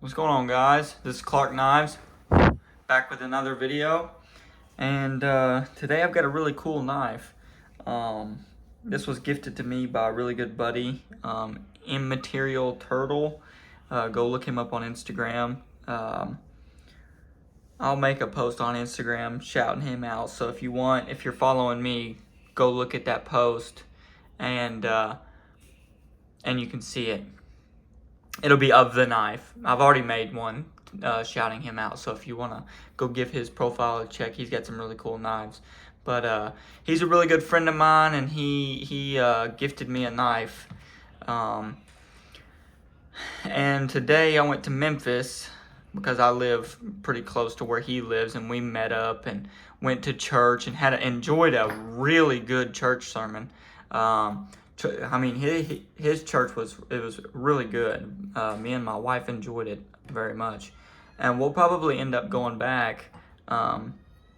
What's going on, guys? This is Clark Knives, back with another video. And today I've got a really cool knife. This was gifted to me by a really good buddy, Immaterial Turtle. Go look him up on Instagram. I'll make a post on Instagram shouting him out. So if you're following me, go look at that post, and you can see it. It'll be of the knife. I've already made one shouting him out. So if you want to go give his profile a check, he's got some really cool knives. But he's a really good friend of mine, and he gifted me a knife. And today I went to Memphis because I live pretty close to where he lives, and we met up and went to church and enjoyed a really good church sermon. I mean, his church was really good. Me and my wife enjoyed it very much, and we'll probably end up going back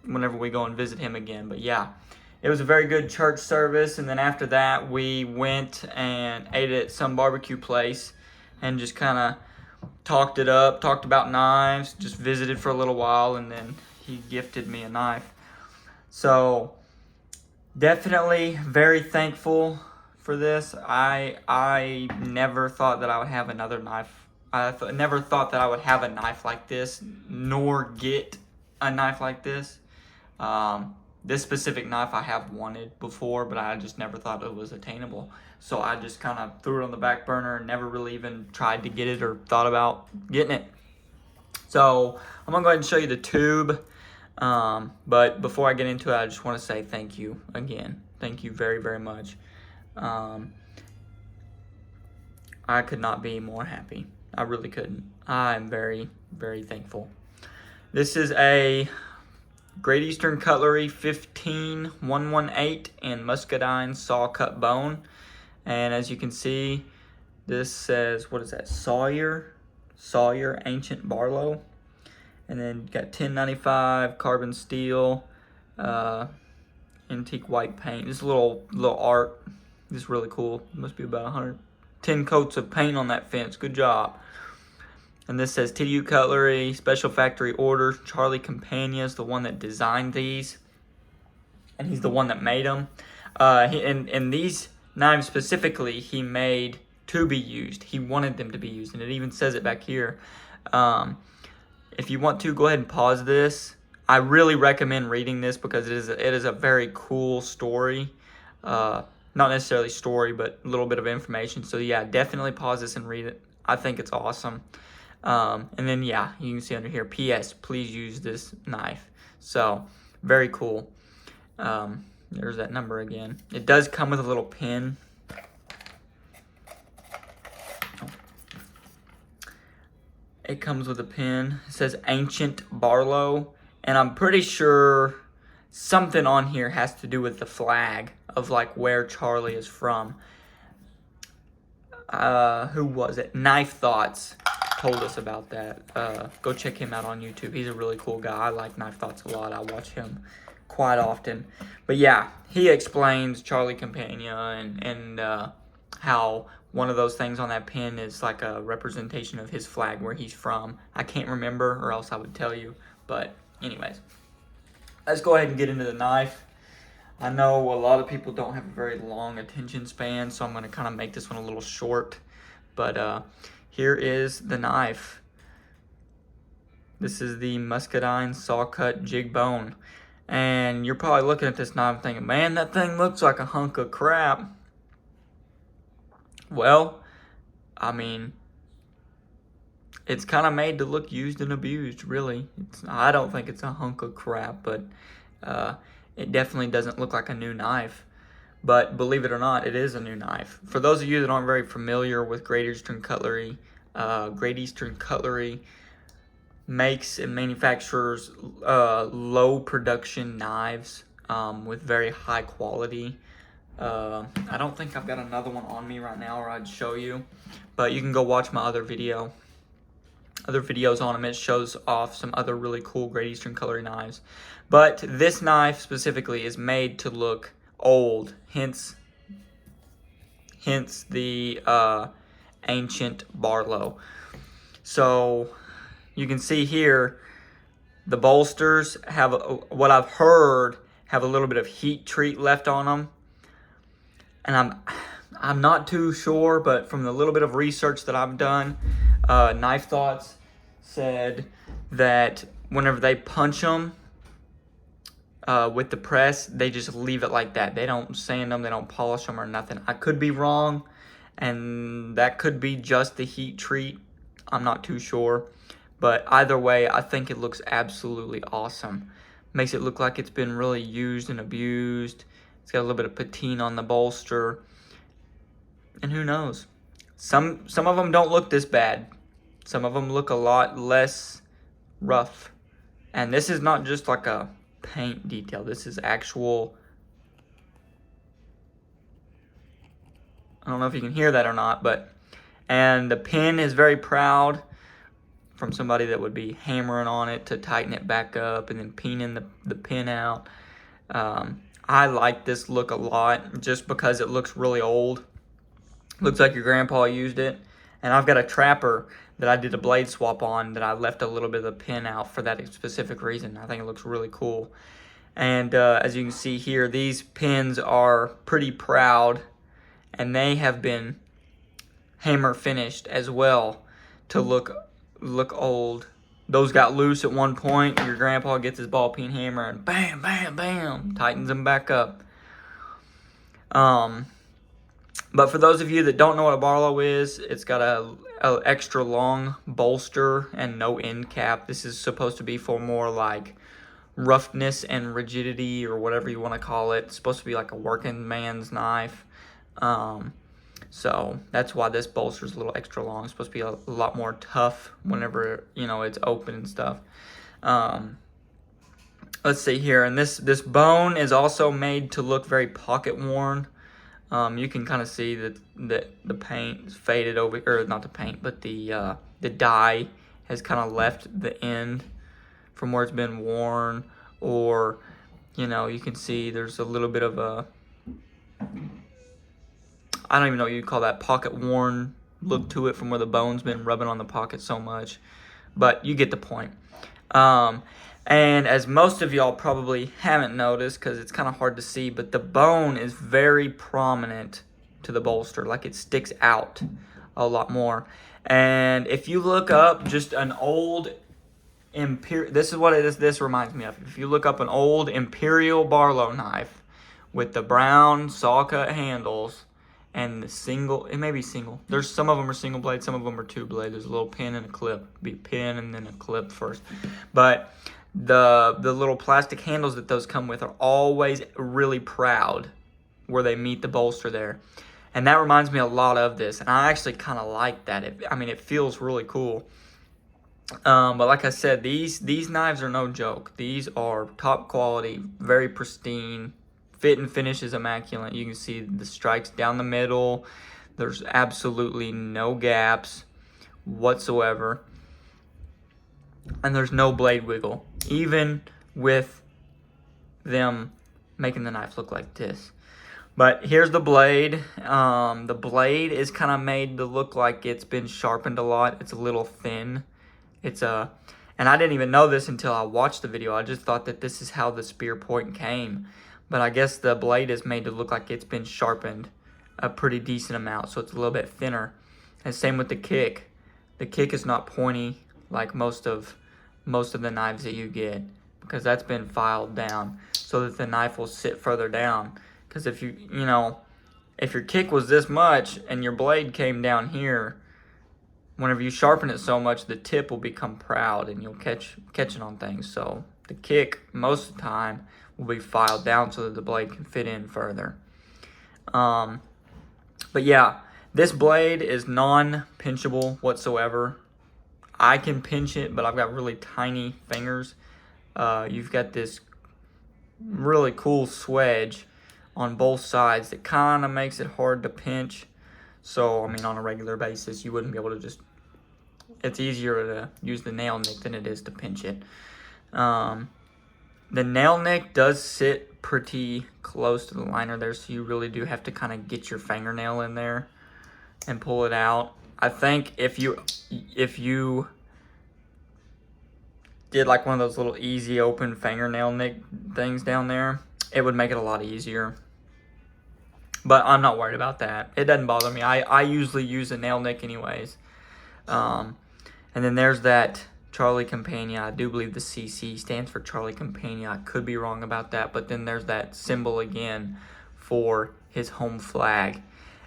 whenever we go and visit him again. But yeah, it was a very good church service, and then after that we went and ate at some barbecue place and just kind of talked about knives, just visited for a little while, and then he gifted me a knife. So definitely very thankful for this. I never thought that I would have another knife. Never thought that I would have a knife like this, nor get a knife like this. This specific knife I have wanted before, but I just never thought it was attainable. So I just kind of threw it on the back burner and never really even tried to get it or thought about getting it. So I'm gonna go ahead and show you the tube. But before I get into it, I just want to say thank you again. Thank you very, very much. I could not be more happy. I really couldn't. I'm very, very thankful. This is a Great Eastern Cutlery 15118 in muscadine saw cut bone. And as you can see, this says, what is that? Sawyer Ancient Barlow. And then you got 1095 carbon steel, antique white paint. This little art. This is really cool. Must be about 110 coats of paint on that fence. Good job. And this says TDU Cutlery, special factory order. Charlie Campagna is the one that designed these, and he's the one that made them. And these knives specifically, he made to be used. He wanted them to be used, and it even says it back here. If you want to, go ahead and pause this. I really recommend reading this because it is a very cool story. Not necessarily story, but a little bit of information. So yeah, definitely pause this and read it. I think it's awesome. And then yeah, you can see under here, P.S. please use this knife. So very cool. There's that number again. It does come with a little pin. It comes with a pin. It says Ancient Barlow, and I'm pretty sure something on here has to do with the flag of like where Charlie is from. Who was it? Knife Thoughts told us about that. Go check him out on YouTube. He's a really cool guy. I like Knife Thoughts a lot. I watch him quite often. But yeah, he explains Charlie Campagna and how one of those things on that pin is like a representation of his flag, where he's from. I can't remember, or else I would tell you. But anyways, let's go ahead and get into the knife. I know a lot of people don't have a very long attention span, so I'm going to kind of make this one a little short. But here is the knife. This is the muscadine saw cut jig bone. And you're probably looking at this knife thinking, man, that thing looks like a hunk of crap. Well, I mean, it's kind of made to look used and abused, really. I don't think it's a hunk of crap, but it definitely doesn't look like a new knife. But believe it or not, it is a new knife. For those of you that aren't very familiar with Great Eastern Cutlery, Great Eastern Cutlery makes and manufactures low production knives with very high quality. I don't think I've got another one on me right now, or I'd show you, but you can go watch my other videos on them. It shows off some other really cool Great Eastern Cutlery knives, but this knife specifically is made to look old, hence the Ancient Barlow. So you can see here, the bolsters have, what I've heard, have a little bit of heat treat left on them. And I'm not too sure, but from the little bit of research that I've done, Knife Thoughts said that whenever they punch them with the press, they just leave it like that. They don't sand them, they don't polish them or nothing. I could be wrong, and that could be just the heat treat. I'm not too sure. But either way, I think it looks absolutely awesome. Makes it look like it's been really used and abused. It's got a little bit of patina on the bolster. And who knows? Some of them don't look this bad. Some of them look a lot less rough. And this is not just like a paint detail. This is actual... I don't know if you can hear that or not, but... And the pin is very proud from somebody that would be hammering on it to tighten it back up and then peening the pin out. I like this look a lot just because it looks really old. Looks like your grandpa used it. And I've got a trapper that I did a blade swap on that I left a little bit of the pin out for that specific reason. I think it looks really cool. And as you can see here, these pins are pretty proud, and they have been hammer finished as well to look old. Those got loose at one point. Your grandpa gets his ball peen hammer and bam, bam, bam, tightens them back up. But for those of you that don't know what a Barlow is, it's got a extra long bolster and no end cap. This is supposed to be for more like roughness and rigidity, or whatever you want to call it. It's supposed to be like a working man's knife. So that's why this bolster is a little extra long. It's supposed to be a lot more tough whenever, you know, it's open and stuff. Let's see here. And this bone is also made to look very pocket worn. You can kind of see that the paint is faded over, or not the paint, but the dye has kind of left the end from where it's been worn. Or, you know, you can see there's a little bit of a, I don't even know what you'd call that, pocket worn look to it from where the bone's been rubbing on the pocket so much. But you get the point. And as most of y'all probably haven't noticed, because it's kind of hard to see, but the bone is very prominent to the bolster. Like, it sticks out a lot more. And if you look up just an old Imperial, this is what this reminds me of. If you look up an old Imperial Barlow knife with the brown saw cut handles and the single, it may be single. There's some of them are single blade, some of them are two blade. There's a little pin and a clip. Be pin and then a clip first. But the little plastic handles that those come with are always really proud where they meet the bolster there. And that reminds me a lot of this. And I actually kind of like that. It feels really cool. But like I said, these knives are no joke. These are top quality, very pristine. Fit and finish is immaculate. You can see the strikes down the middle. There's absolutely no gaps whatsoever. And there's no blade wiggle, even with them making the knife look like this. But here's the blade. The blade is kind of made to look like it's been sharpened a lot. It's a little thin. And I didn't even know this until I watched the video. I just thought that this is how the spear point came. But I guess the blade is made to look like it's been sharpened a pretty decent amount, so it's a little bit thinner. And same with the kick. The kick is not pointy like most of the knives that you get, because that's been filed down so that the knife will sit further down. Because if if your kick was this much and your blade came down here, whenever you sharpen it so much, the tip will become proud and you'll catch it on things. So the kick most of the time will be filed down so that the blade can fit in further. But yeah, this blade is non-pinchable whatsoever. I can pinch it, but I've got really tiny fingers. You've got this really cool swedge on both sides that kind of makes it hard to pinch. So, on a regular basis, you wouldn't be able to just... It's easier to use the nail nick than it is to pinch it. The nail nick does sit pretty close to the liner there, so you really do have to kind of get your fingernail in there and pull it out. I think if you did like one of those little easy open fingernail nick things down there, it would make it a lot easier. But I'm not worried about that. It doesn't bother me. I usually use a nail nick anyways. And then there's that Charlie Campania. I do believe the CC stands for Charlie Campania. I could be wrong about that. But then there's that symbol again for his home flag.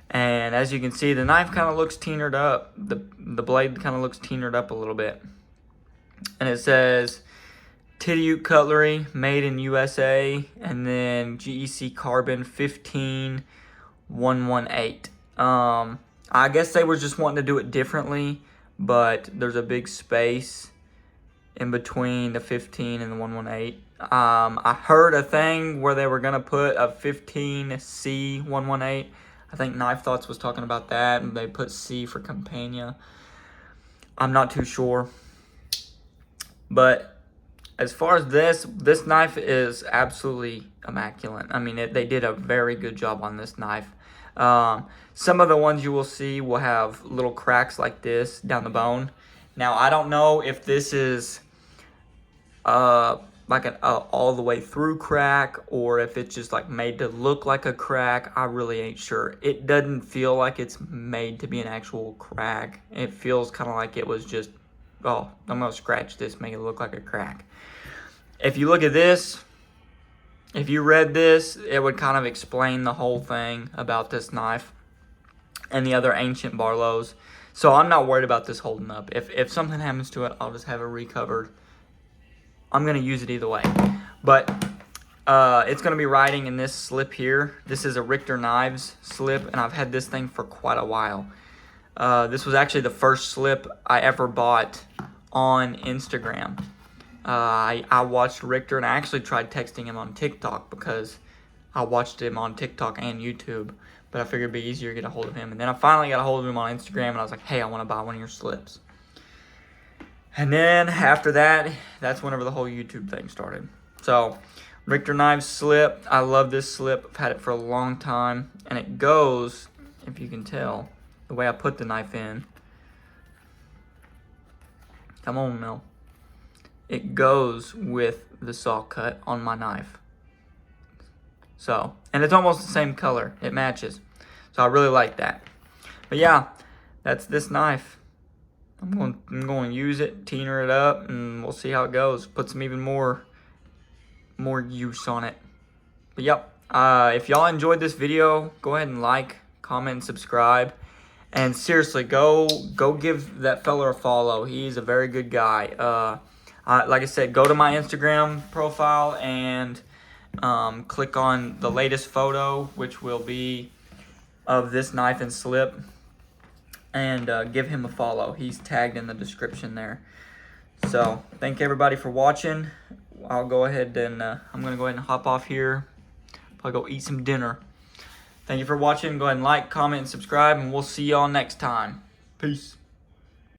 And as you can see, the knife kind of looks teenered up. The blade kind of looks teenered up a little bit. And it says Tidiute Cutlery, made in USA, and then GEC Carbon 15118. I guess they were just wanting to do it differently, but there's a big space in between the 15 and the 118. I heard a thing where they were going to put a 15C 118. I think Knife Thoughts was talking about that, and they put C for Campania. I'm not too sure. But as far as this knife is absolutely immaculate. I mean, they did a very good job on this knife. Some of the ones you will see will have little cracks like this down the bone. Now, I don't know if this is like an all the way through crack, or if it's just like made to look like a crack. I really ain't sure. It doesn't feel like it's made to be an actual crack. It feels kind of like it was just, oh, I'm gonna scratch this, make it look like a crack. If you look at this, if you read this, it would kind of explain the whole thing about this knife and the other ancient Barlows. So I'm not worried about this holding up. If something happens to it, I'll just have it recovered. I'm going to use it either way. But it's going to be riding in this slip here. This is a Richter Knives slip, and I've had this thing for quite a while. This was actually the first slip I ever bought on Instagram. I watched Richter, and I actually tried texting him on TikTok because I watched him on TikTok and YouTube. But I figured it'd be easier to get a hold of him. And then I finally got a hold of him on Instagram, and I was like, hey, I want to buy one of your slips. And then after that, that's whenever the whole YouTube thing started. So, Richter Knives slip. I love this slip. I've had it for a long time. And it goes, if you can tell, the way I put the knife in. Come on, Mel. It goes with the saw cut on my knife. So, and it's almost the same color. It matches. So I really like that. But yeah, that's this knife. I'm going to use it, teener it up, and we'll see how it goes. Put some even more use on it. But yep, if y'all enjoyed this video, go ahead and like, comment, and subscribe. And seriously, go give that fella a follow. He's a very good guy. Like I said, go to my Instagram profile and click on the latest photo, which will be of this knife and slip, and give him a follow. He's tagged in the description there. So thank everybody for watching. I'll go ahead and I'm gonna go ahead and hop off here. I'll go eat some dinner. Thank you for watching. Go ahead and like, comment, and subscribe, and we'll see y'all next time. Peace.